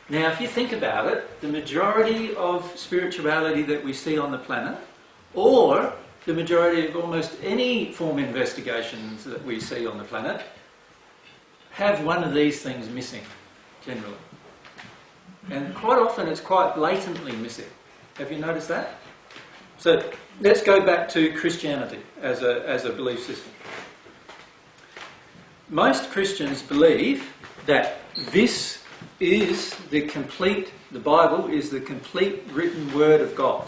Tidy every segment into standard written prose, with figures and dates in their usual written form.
Now, if you think about it, the majority of spirituality that we see on the planet, or the majority of almost any form of investigations that we see on the planet, have one of these things missing, generally. And quite often it's quite blatantly missing. Have you noticed that? So let's go back to Christianity as a belief system. Most Christians believe that this is the Bible is the complete written word of God.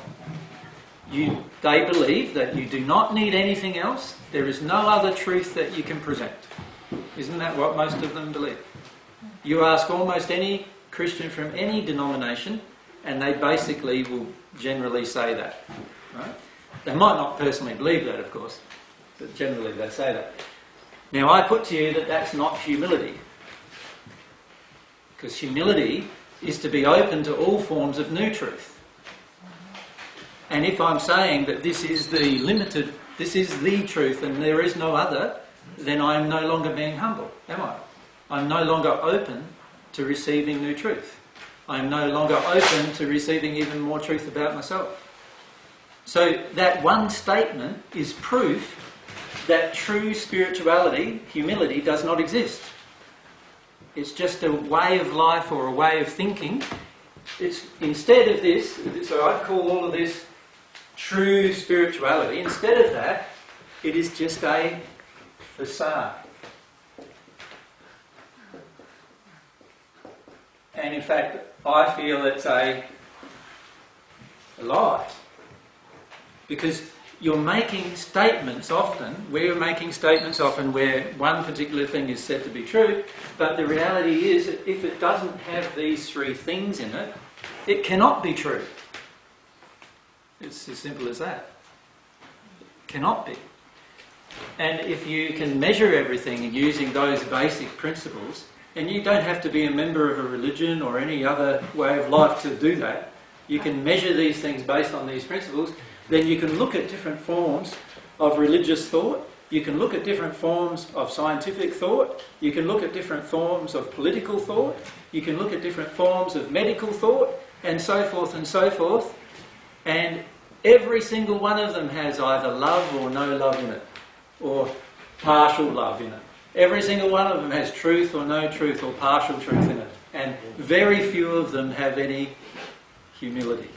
They believe that you do not need anything else. There is no other truth that you can present. Isn't that what most of them believe? You ask almost any Christian from any denomination and they basically will generally say that. Right? They might not personally believe that, of course, but generally they say that. Now I put to you that that's not humility. Because humility is to be open to all forms of new truth. And if I'm saying that this is the truth and there is no other, then I'm no longer being humble, am I? I'm no longer open to receiving new truth. I'm no longer open to receiving even more truth about myself. So that one statement is proof that true spirituality, humility, does not exist. It's just a way of life or a way of thinking. It's instead of this, so I'd call all of this true spirituality. Instead of that, it is just a facade. And in fact, I feel it's a lie. Because you're making statements often, we're making statements often where one particular thing is said to be true, but the reality is that if it doesn't have these three things in it, it cannot be true. It's as simple as that. It cannot be. And if you can measure everything using those basic principles, and you don't have to be a member of a religion or any other way of life to do that, you can measure these things based on these principles, then you can look at different forms of religious thought, you can look at different forms of scientific thought, you can look at different forms of political thought, you can look at different forms of medical thought, and so forth and so forth. And every single one of them has either love or no love in it, or partial love in it. Every single one of them has truth or no truth or partial truth in it. And very few of them have any humility.